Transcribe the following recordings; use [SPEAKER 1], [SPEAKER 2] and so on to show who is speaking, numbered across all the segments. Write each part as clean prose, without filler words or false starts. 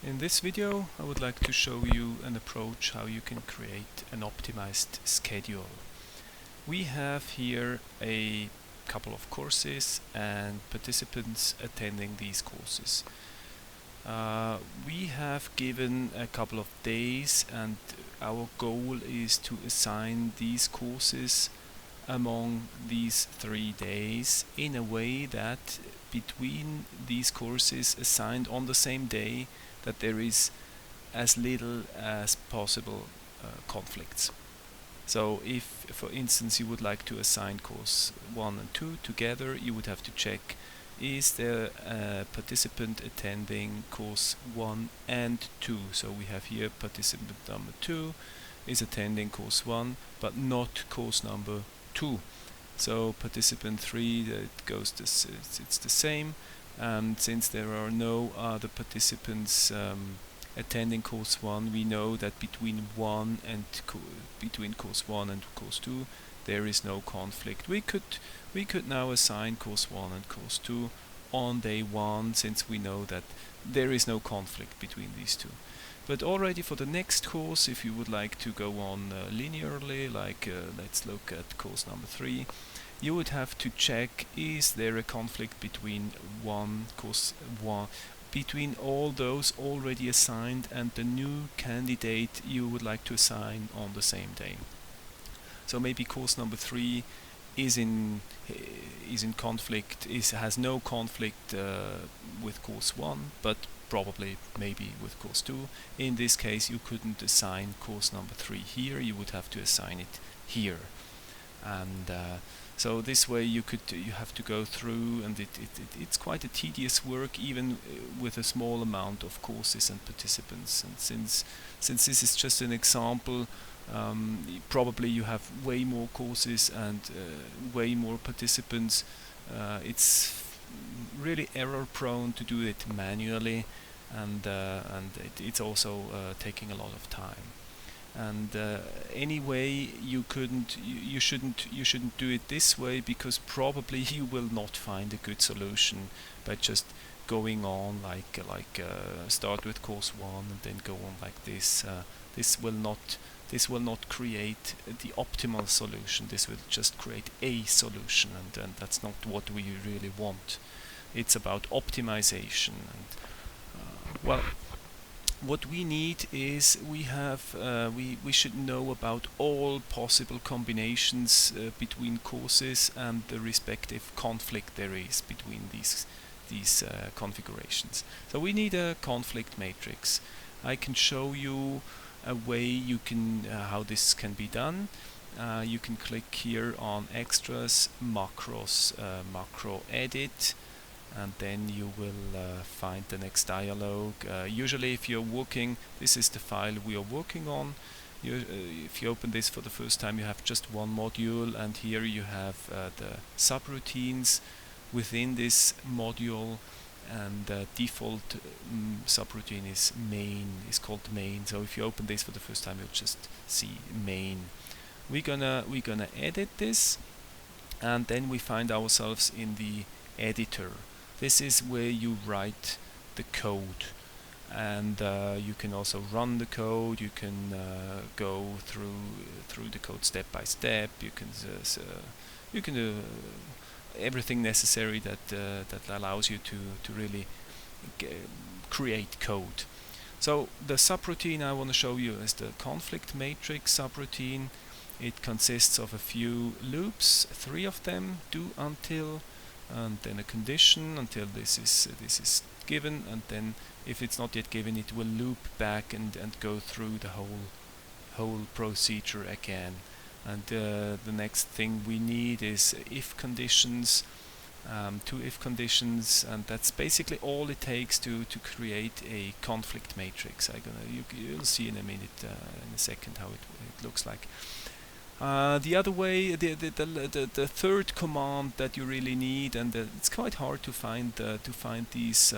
[SPEAKER 1] In this video, I would like to show you an approach how you can create an optimized schedule. We have here a couple of courses and participants attending these courses. We have given a couple of days, and our goal is to assign these courses among these 3 days in a way that between these courses assigned on the same day that there is as little as possible conflicts. So if, for instance, you would like to assign course 1 and 2 together, you would have to check, is there a participant attending course 1 and 2? So we have here participant number 2 is attending course 1 but not course number 2. So participant 3, it's the same, and since there are no other participants attending course 1, we know that between course 1 and course 2 there is no conflict. We could now assign course 1 and course 2 on day 1, since we know that there is no conflict between these two. But already for the next course, if you would like to go on linearly, like let's look at course number 3, you would have to check, is there a conflict between between all those already assigned and the new candidate you would like to assign on the same day. So maybe course number 3 is in conflict, has no conflict with course 1, but probably maybe with course 2. In this case, you couldn't assign course number 3 here, you would have to assign it here. And so this way you have to go through, and it's quite a tedious work, even with a small amount of courses and participants. And since this is just an example, probably you have way more courses and way more participants. It's really error prone to do it manually, and it's also taking a lot of time. And anyway, you shouldn't do it this way, because probably you will not find a good solution by just going on like start with course 1 and then go on like this. This will not create the optimal solution. This will just create a solution, and that's not what we really want. It's about optimization. And what we need is we should know about all possible combinations between courses and the respective conflict there is between these configurations. So we need a conflict matrix. I can show you a way you can how this can be done. You can click here on extras, macros, macro edit, and then you will find the next dialog. Usually if you're working, this is the file we are working on. If you open this for the first time, you have just one module, and here you have the subroutines within this module, and the default subroutine is called main. So if you open this for the first time, you'll just see main. We're gonna edit this, and then we find ourselves in the editor. This is where you write the code, and you can also run the code. You can go through the code step by step. You can do everything necessary that allows you to really create code. So the subroutine I want to show you is the conflict matrix subroutine. It consists of a few loops, 3 of them, do until, and then a condition until this is given, and then if it's not yet given, it will loop back and go through the whole procedure again. And the next thing we need is if conditions, 2 if conditions, and that's basically all it takes to create a conflict matrix. You'll see in a minute, in a second, how it looks like. The other way, the third command that you really need, and it's quite hard to find these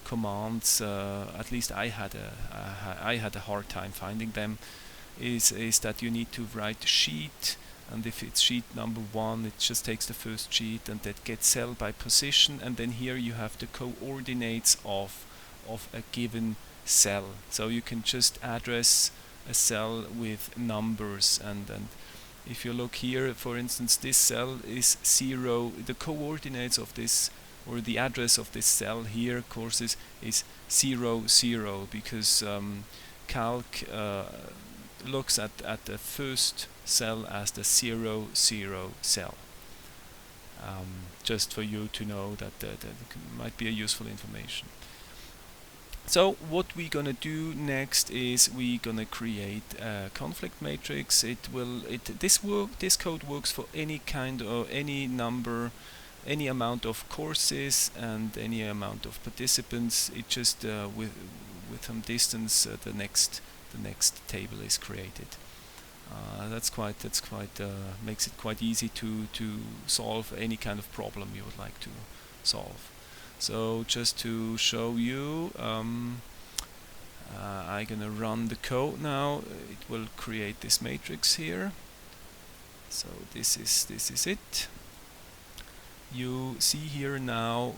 [SPEAKER 1] commands. At least I had a hard time finding them. Is that you need to write sheet, and if it's sheet number 1, it just takes the first sheet and that gets cell by position, and then here you have the coordinates of of a given cell. So you can just address a cell with numbers, and if you look here, for instance, this cell is 0. The coordinates of this, or the address of this cell here, of course, is 0, 0, because calc looks at the first cell as the 0, 0 cell. Just for you to know that might be a useful information. So what we're gonna do next is we're gonna create a conflict matrix. This code works for any kind of any number, any amount of courses and any amount of participants. It just with some distance the next table is created. That's quite makes it quite easy to solve any kind of problem you would like to solve. So just to show you, I'm gonna run the code now. It will create this matrix here. So this is it. You see here now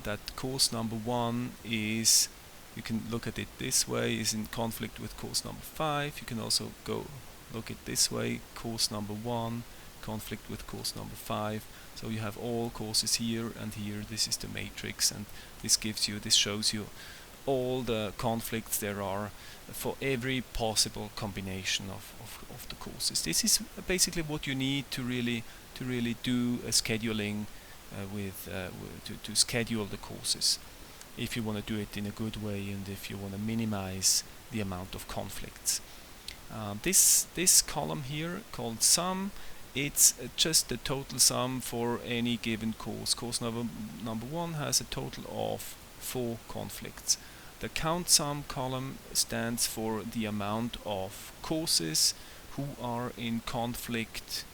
[SPEAKER 1] that course number 1 is, you can look at it this way, is in conflict with course number 5. You can also go look at this way, course number 1 conflict with course number 5. So you have all courses here and here. This is the matrix, and this shows you all the conflicts there are for every possible combination of the courses. This is basically what you need to really do a scheduling to schedule the courses, if you want to do it in a good way and if you want to minimize the amount of conflicts. This column here called sum, it's just the total sum for any given course. Course number 1 has a total of 4 conflicts. The count sum column stands for the amount of courses who are in conflict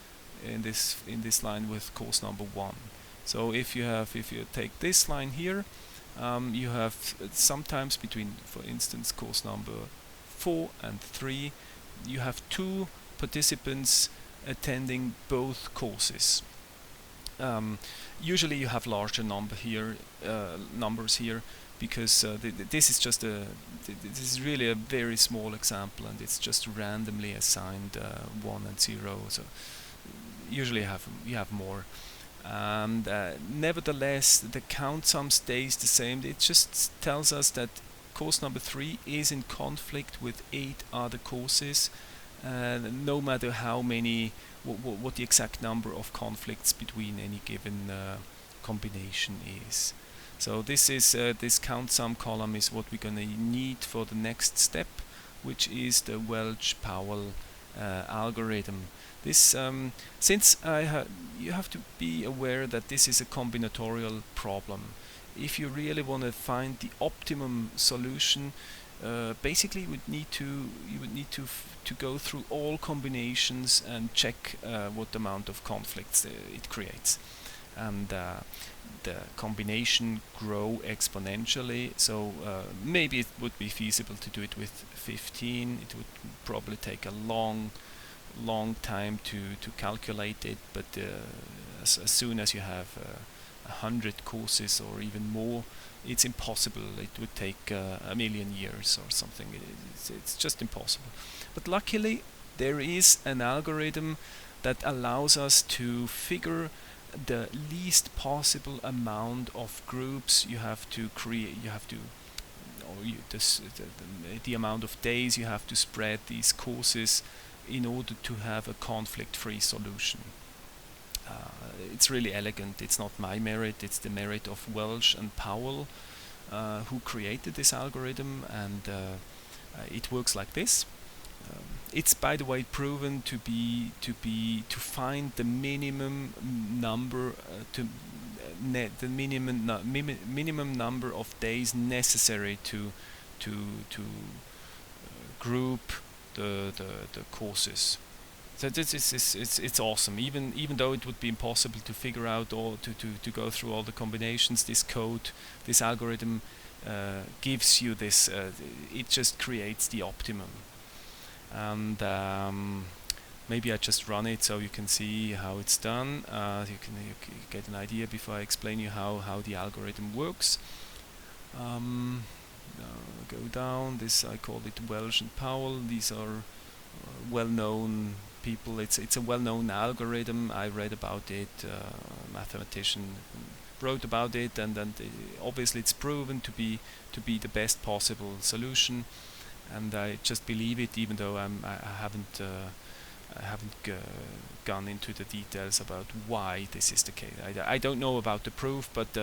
[SPEAKER 1] in this line with course number 1. So if you take this line here, you have sometimes between, for instance, course number 4 and 3, you have 2 participants attending both courses. Usually you have larger numbers here, because this is just this is really a very small example, and it's just randomly assigned 1 and 0. So usually you have more. And nevertheless, the count sum stays the same. It just tells us that course number 3 is in conflict with 8 other courses, no matter how many, what the exact number of conflicts between any given combination is. So this is this count sum column is what we're going to need for the next step, which is the Welsh Powell algorithm. This since you have to be aware that this is a combinatorial problem. If you really want to find the optimum solution, basically you would need to go through all combinations and check what amount of conflicts it creates, and the combination grow exponentially. So maybe it would be feasible to do it with 15. It would probably take a long time to calculate it, but as soon as you have 100 courses or even more, it's impossible. It would take a million years or something. It's just impossible. But luckily there is an algorithm that allows us to figure the least possible amount of groups you have to create. The amount of days you have to spread these courses in order to have a conflict-free solution. It's really elegant. It's not my merit, it's the merit of Welsh and Powell, who created this algorithm, and it works like this. It's, by the way, proven to find the minimum number minimum number of days necessary to group the courses. So it's awesome. Even though it would be impossible to figure out to go through all the combinations, this algorithm gives you this. It just creates the optimum. And maybe I just run it so you can see how it's done. You can get an idea before I explain you how the algorithm works. go down. This I call it Welsh and Powell. These are well-known people. It's a well-known algorithm. I read about it. Mathematician wrote about it, and obviously it's proven to be the best possible solution. And I just believe it, even though I haven't gone into the details about why this is the case. I don't know about the proof, but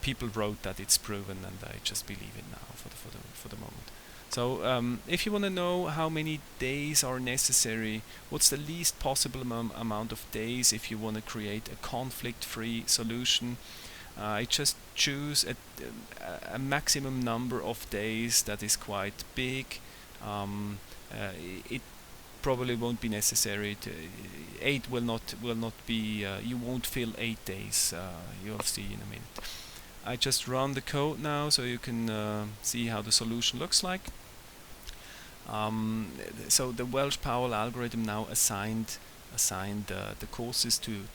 [SPEAKER 1] people wrote that it's proven, and I just believe it now for the moment. So if you want to know how many days are necessary, what's the least possible amount of days if you want to create a conflict-free solution, I just choose a maximum number of days that is quite big. It probably won't be necessary. 8 will not be. You won't fill 8 days. You'll see in a minute. I just run the code now, so you can see how the solution looks like. So the Welsh-Powell algorithm now assigned the courses to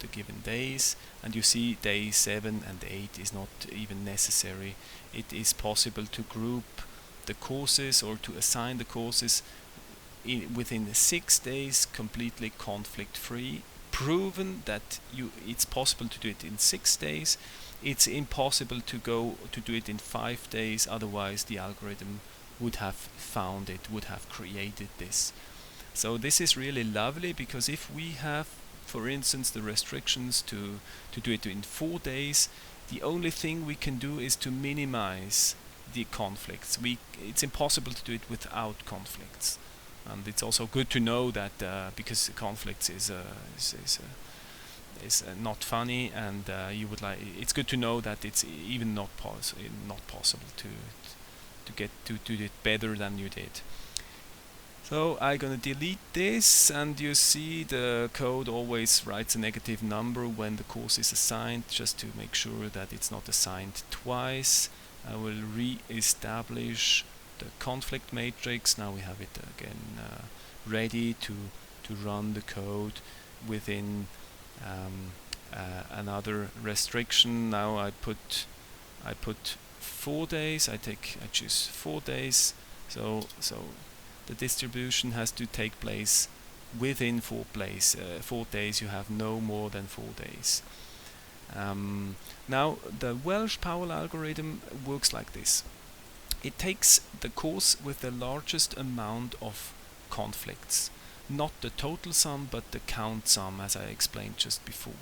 [SPEAKER 1] the given days, and you see day 7 and 8 is not even necessary. It is possible to group the courses or to assign the courses within 6 days completely conflict-free. Proven that it's possible to do it in 6 days. It's impossible to do it in 5 days, otherwise the algorithm would have found it, would have created this. So this is really lovely, because if we have, for instance, the restrictions to do it in 4 days, the only thing we can do is to minimize the conflicts. It's impossible to do it without conflicts, and it's also good to know that because conflicts is not funny, and it's good to know that it's even not possible to get to do it better than you did. So I'm gonna delete this, and you see the code always writes a negative number when the course is assigned, just to make sure that it's not assigned twice. I will re-establish the conflict matrix. Now we have it again ready to run the code within another restriction. Now I put 4 days. I choose 4 days. So the distribution has to take place within 4 days. You have no more than 4 days. Now the Welsh-Powell algorithm works like this. It takes the course with the largest amount of conflicts, not the total sum but the count sum, as I explained just before.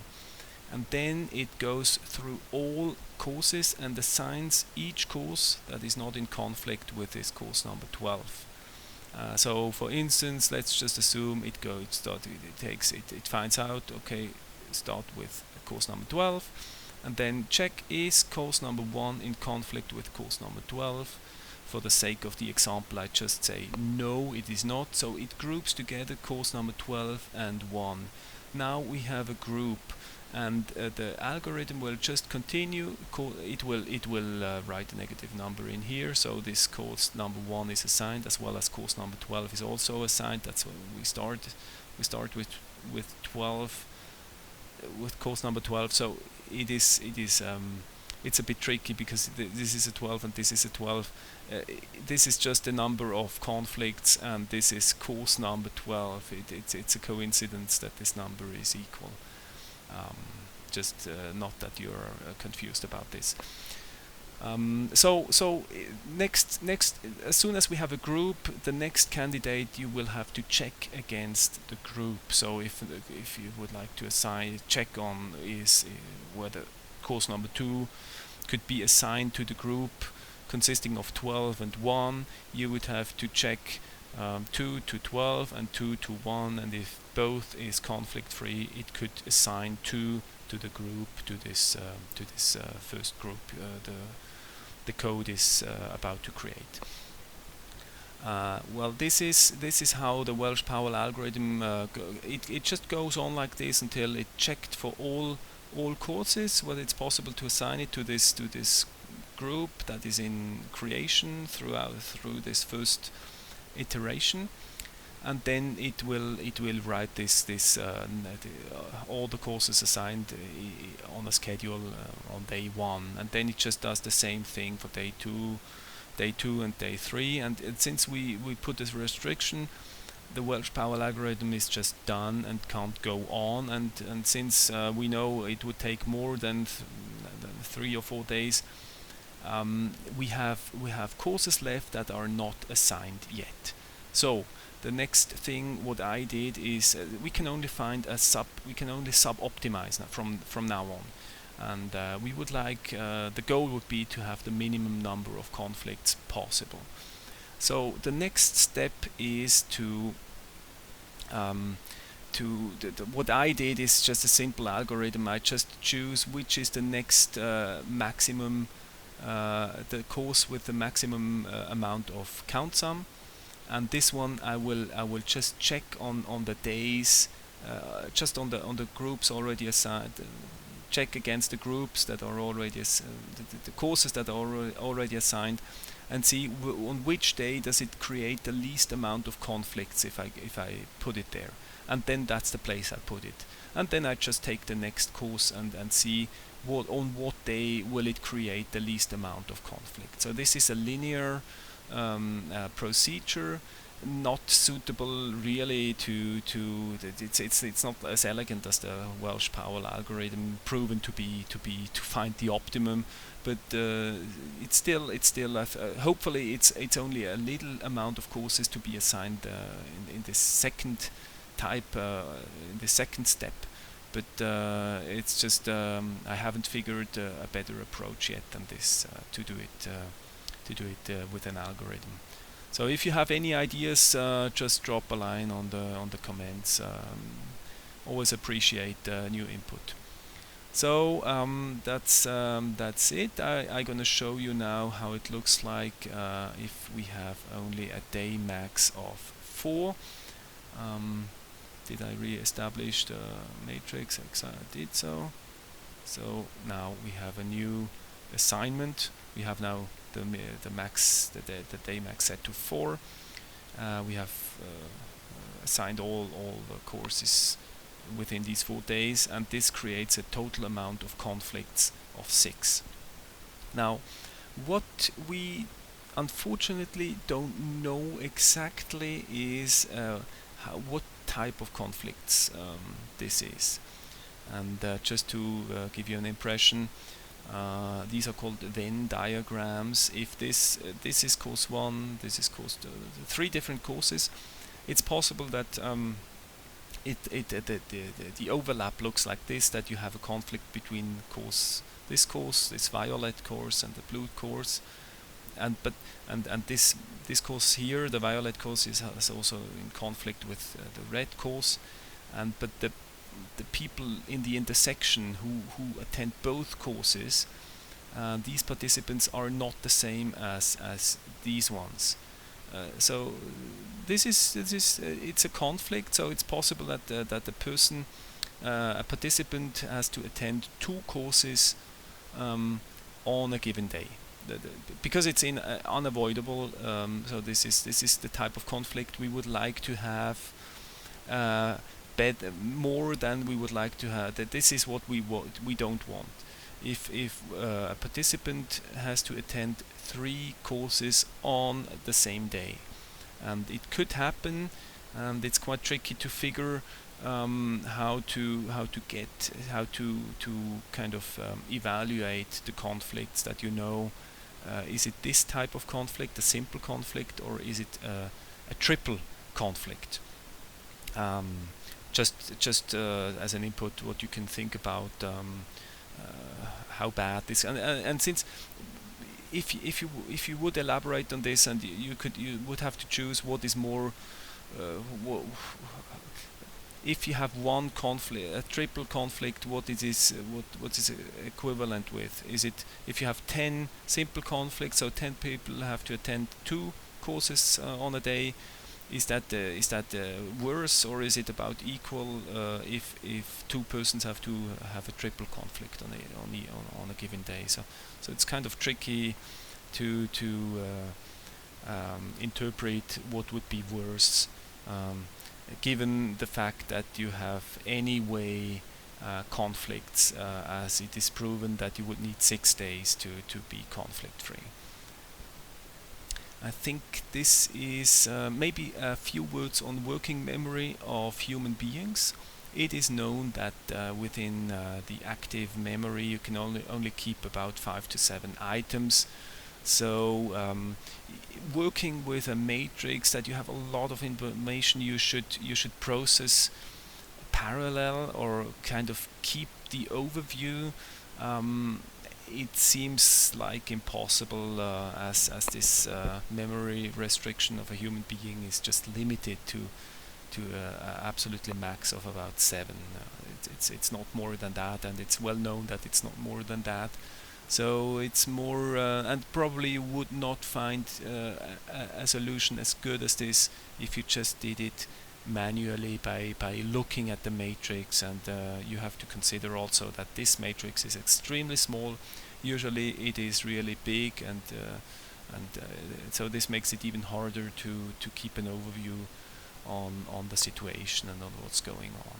[SPEAKER 1] And then it goes through all courses and assigns each course that is not in conflict with this course number 12. So for instance, let's just assume it finds out, okay, start with course number 12, and then check, is course number 1 in conflict with course number 12? For the sake of the example, I just say no, it is not. So it groups together course number 12 and 1. Now we have a group, and the algorithm will just continue. It will write a negative number in here, so this course number 1 is assigned, as well as course number 12 is also assigned. That's when we start with 12, with course number 12. So it's a bit tricky, because this is a 12 and this is a 12. This is just the number of conflicts, and this is course number 12. It's a coincidence that this number is equal. Just not that you're confused about this. So next, as soon as we have a group, the next candidate you will have to check against the group. So if you would like to check on is whether course number 2 could be assigned to the group consisting of 12 and 1, you would have to check 2 to 12 and 2 to 1, and if both is conflict free, it could assign 2 to the group, to this first group the code is about to create. Well, this is how the Welsh-Powell algorithm it just goes on like this until it checked for all courses whether it's possible to assign it to this group that is in creation through this first iteration. and then it will write this all the courses assigned on a schedule on day 1, and then it just does the same thing for day 2 and day 3, and since we put this restriction, the Welsh Powell algorithm is just done and can't go on, and since we know it would take more than 3 or 4 days, we have courses left that are not assigned yet. So the next thing what I did is we can only sub-optimize from now on, and we would like the goal would be to have the minimum number of conflicts possible. So the next step is what I did is just a simple algorithm. I just choose which is the next maximum, the course with the maximum amount of count sum, and this one I will just check on the days, just on the groups already assigned. Check against the groups that are already the courses that are already assigned, and see on which day does it create the least amount of conflicts if I put it there, and then that's the place I put it, and then I just take the next course and see on what day will it create the least amount of conflict. So this is a linear procedure, not suitable really to it's not as elegant as the Welsh Powell algorithm, proven to find the optimum, but it's still hopefully it's only a little amount of courses to be assigned in this second type, in the second step, but it's just I haven't figured a better approach yet than this to do it with an algorithm. So if you have any ideas, just drop a line on the comments. Always appreciate new input. So that's it. I'm gonna show you now how it looks like if we have only a day max of 4. Did I re-establish the matrix? I did so. So now we have a new assignment. We have now the max, the day max set to 4. We have assigned all the courses within these 4 days, and this creates a total amount of conflicts of 6. Now, what we unfortunately don't know exactly is what type of conflicts this is, and just to give you an impression, these are called Venn diagrams. If this is course 1, this is course 3 different courses, it's possible that the overlap looks like this, that you have a conflict between this violet course and the blue course, and this course here, the violet course, is also in conflict with the red course, but the people in the intersection who attend both courses, these participants are not the same as these ones. So this is it's a conflict. So it's possible that the person, a participant, has to attend 2 courses on a given day, because it's unavoidable. So this is the type of conflict we would like to have. More than we would like to have. That this is what we don't want. If a participant has to attend 3 courses on the same day, and it could happen, and it's quite tricky to figure how to kind of evaluate the conflicts that is it this type of conflict, a simple conflict, or is it a triple conflict? Just as an input, what you can think about how bad this, and since if you would elaborate on this, and you would have to choose what is more, if you have one conflict, a triple conflict, what is equivalent with? Is it if you have 10 simple conflicts, so 10 people have to attend 2 courses on a day? Is that worse, or is it about equal if 2 persons have to have a triple conflict on a given day? So it's kind of tricky to interpret what would be worse given the fact that you have anyway conflicts, as it is proven that you would need 6 days to be conflict free. I think this is maybe a few words on working memory of human beings. It is known that within the active memory you can only keep about 5 to 7 items. So working with a matrix that you have a lot of information, you should process parallel or kind of keep the overview. It seems like impossible, as this memory restriction of a human being is just limited to absolutely max of about 7. It's not more than that, and it's well known that it's not more than that. So it's more, and probably you would not find a solution as good as this if you just did it manually by looking at the matrix. And you have to consider also that this matrix is extremely small. Usually it is really big, and so this makes it even harder to keep an overview on the situation and on what's going on.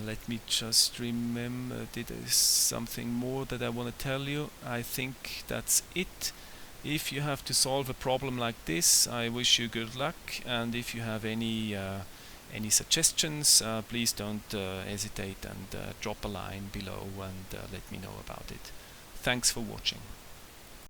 [SPEAKER 1] Let me just remember, there is something more that I want to tell you. I think that's it. If you have to solve a problem like this, I wish you good luck, and if you have any suggestions, please don't hesitate and drop a line below and let me know about it. Thanks for watching.